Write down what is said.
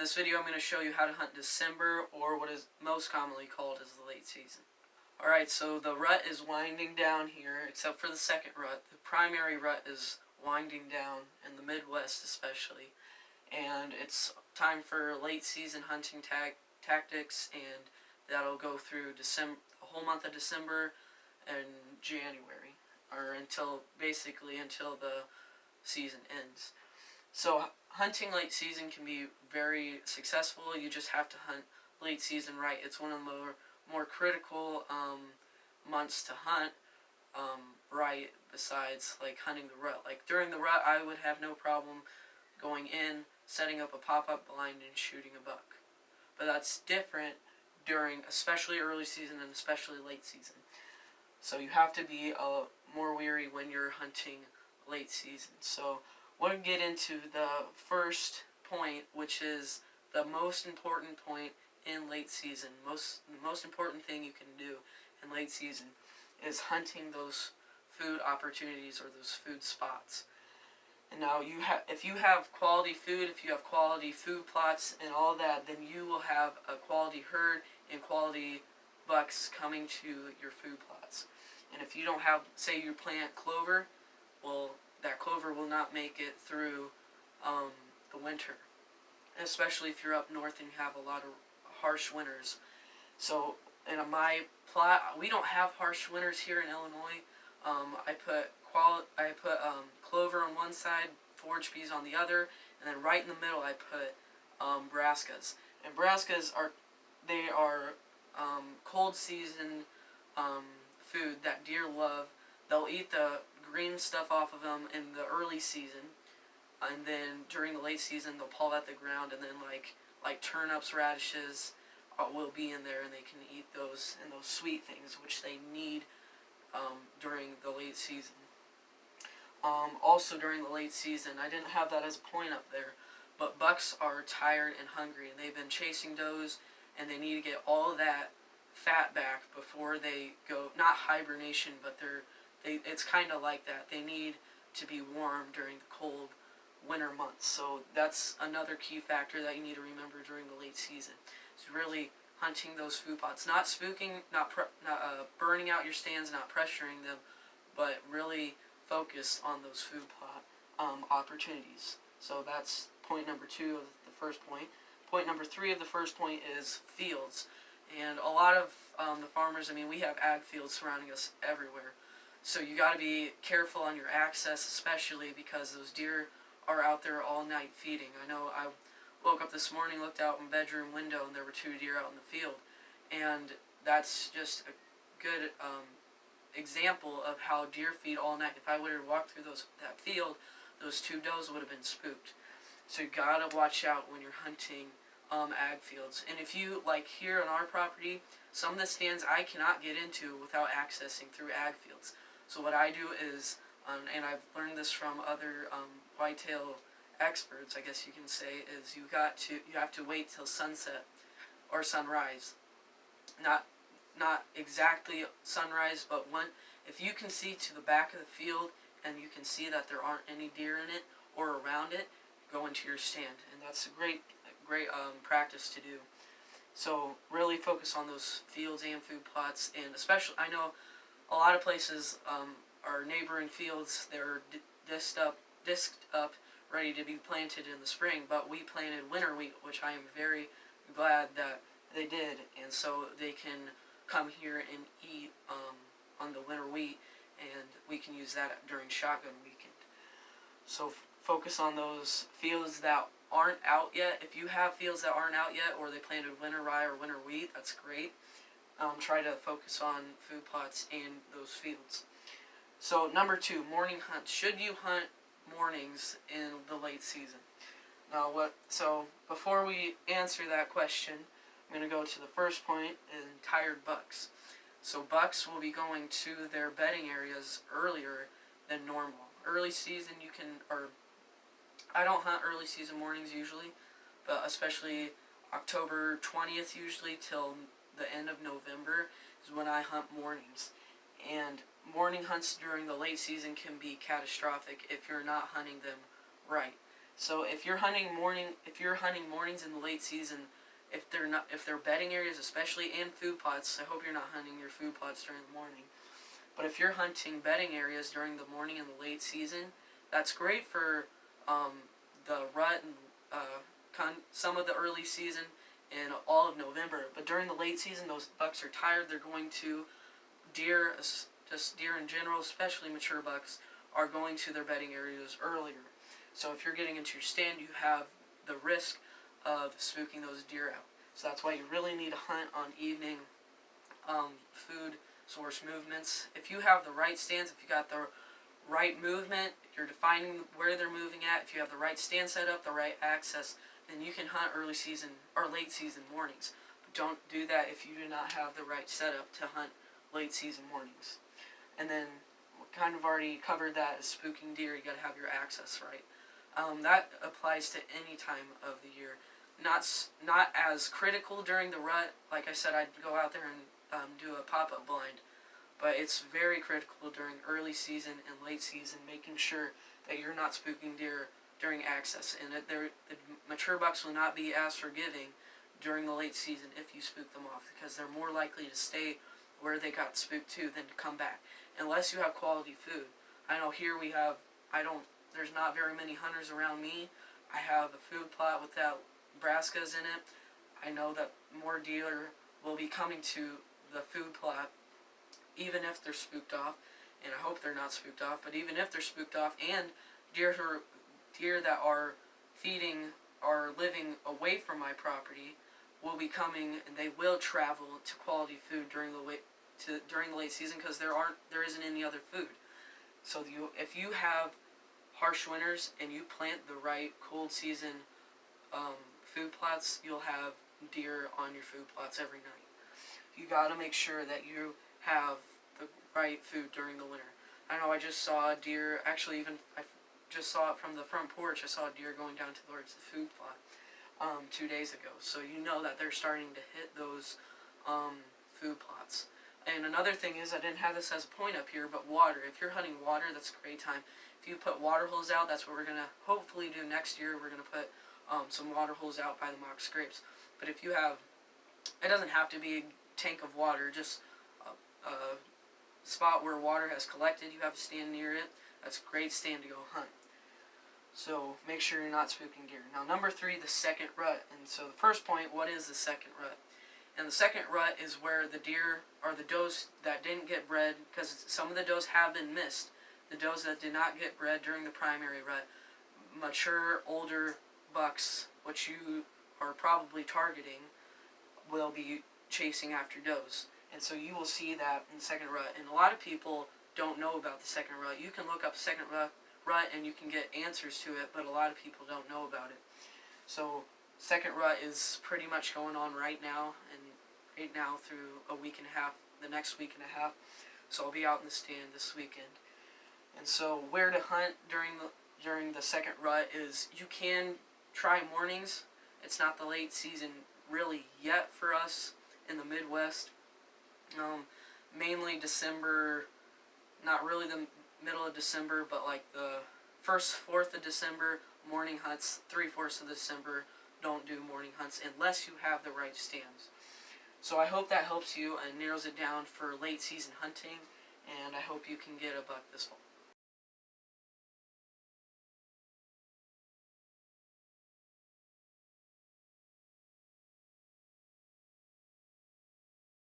In this video I'm going to show you how to hunt December, or what is most commonly called as the late season. Alright, so the rut is winding down here, except for the second rut. The primary rut is winding down, in the Midwest especially, and it's time for late season hunting tactics, and that'll go through December, the whole month of December and January, or until the season ends. So hunting late season can be very successful. You just have to hunt late season right. It's one of the more critical months to hunt right, besides like hunting the rut. Like during the rut, I would have no problem going in, setting up a pop-up blind and shooting a buck. But that's different during especially early season and especially late season. So you have to be more wary when you're hunting late season. So we'll get into the first point, which is the most important point in late season. The most important thing you can do in late season is hunting those food opportunities, or those food spots. And now if you have quality food, if you have quality food plots and all that, then you will have a quality herd and quality bucks coming to your food plots. And if you don't have, say you plant clover, well, that clover will not make it through the winter, especially if you're up north and you have a lot of harsh winters. So in my plot, we don't have harsh winters here in Illinois. I put clover on one side, forage peas on the other, and then right in the middle I put brassicas. And brassicas are cold season food that deer love. They'll eat the green stuff off of them in the early season, and then during the late season they'll pull at the ground, and then like turnips, radishes will be in there, and they can eat those, and those sweet things which they need during the late season. Also during the late season, I didn't have that as a point up there, but bucks are tired and hungry, and they've been chasing does, and they need to get all that fat back before they go, not hibernation, but it's kind of like that. They need to be warm during the cold winter months. So that's another key factor that you need to remember during the late season. It's really hunting those food plots, not spooking, not burning out your stands, not pressuring them, but really focus on those food plot opportunities. So that's point number 2 of the first point. Point number 3 of the first point is fields. And a lot of the farmers, we have ag fields surrounding us everywhere. So you got to be careful on your access, especially because those deer are out there all night feeding. I know I woke up this morning, looked out my bedroom window, and there were 2 deer out in the field. And that's just a good example of how deer feed all night. If I would have walked through that field, those 2 does would have been spooked. So you got to watch out when you're hunting ag fields. And if you, like here on our property, some of the stands I cannot get into without accessing through ag fields. So what I do is, and I've learned this from other whitetail experts, I guess you can say, is you have to wait till sunset or sunrise. Not exactly sunrise, but if you can see to the back of the field and you can see that there aren't any deer in it or around it, go into your stand, and that's a great practice to do. So really focus on those fields and food plots, and especially, I know a lot of places are neighboring fields, they're disked up, ready to be planted in the spring, but we planted winter wheat, which I am very glad that they did, and so they can come here and eat on the winter wheat, and we can use that during shotgun weekend. So focus on those fields that aren't out yet. If you have fields that aren't out yet, or they planted winter rye or winter wheat, that's great. Try to focus on food plots in those fields. So number 2, morning hunt. Should you hunt mornings in the late season? Now so before we answer that question, I'm going to go to the first point, in tired bucks. So bucks will be going to their bedding areas earlier than normal. Early season I don't hunt early season mornings usually, but especially October 20th usually till the end of November is when I hunt mornings. And morning hunts during the late season can be catastrophic if you're not hunting them right. So if you're hunting mornings in the late season, if they're bedding areas especially, and food plots, I hope you're not hunting your food plots during the morning. But if you're hunting bedding areas during the morning and the late season, that's great for the rut and some of the early season and all of November. But during the late season, those bucks are tired. They're going to deer, just deer in general, especially mature bucks, are going to their bedding areas earlier. So if you're getting into your stand, you have the risk of spooking those deer out. So that's why you really need to hunt on evening food source movements. If you have the right stands, if you got the right movement, you're defining where they're moving at, if you have the right stand set up, the right access, then you can hunt early season or late season mornings. But don't do that if you do not have the right setup to hunt late season mornings. And then we kind of already covered that as spooking deer. You got to have your access right. That applies to any time of the year. Not as critical during the rut. Like I said, I'd go out there and do a pop-up blind. But it's very critical during early season and late season, making sure that you're not spooking deer during access. And that the mature bucks will not be as forgiving during the late season if you spook them off, because they're more likely to stay where they got spooked to than to come back, unless you have quality food. I know here we have, there's not very many hunters around me. I have a food plot without brassicas in it. I know that more deer will be coming to the food plot, even if they're spooked off, and I hope they're not spooked off, but even if they're spooked off, and deer that are feeding or living away from my property will be coming, and they will travel to quality food during the late season, because there isn't any other food. So if you have harsh winters and you plant the right cold season food plots, you'll have deer on your food plots every night. You got to make sure that you have the right food during the winter. I know I just saw a deer, actually I just saw it from the front porch. I saw a deer going down towards the food plot 2 days ago. So you know that they're starting to hit those food plots. And another thing is, I didn't have this as a point up here, but water. If you're hunting water, that's a great time. If you put water holes out, that's what we're going to hopefully do next year. We're going to put some water holes out by the mock scrapes. But if you have, it doesn't have to be a tank of water, just a spot where water has collected, you have to stand near it. That's a great stand to go hunt. So make sure you're not spooking deer. Now number 3, the second rut. And so the first point, what is the second rut? And the second rut is where the deer, or the does that didn't get bred, because some of the does have been missed, the does that did not get bred during the primary rut, mature, older bucks, which you are probably targeting, will be chasing after does. And so you will see that in the second rut. And a lot of people don't know about the second rut. You can look up second rut and you can get answers to it, but a lot of people don't know about it. So second rut is pretty much going on right now, and right now through a week and a half, the next week and a half. So I'll be out in the stand this weekend. And so where to hunt during the second rut is, you can try mornings. It's not the late season really yet for us in the Midwest. Mainly December, not really the middle of December, but like the 1st, 4th of December, morning hunts. 3/4 of December, don't do morning hunts unless you have the right stands. So I hope that helps you and narrows it down for late season hunting, and I hope you can get a buck this fall.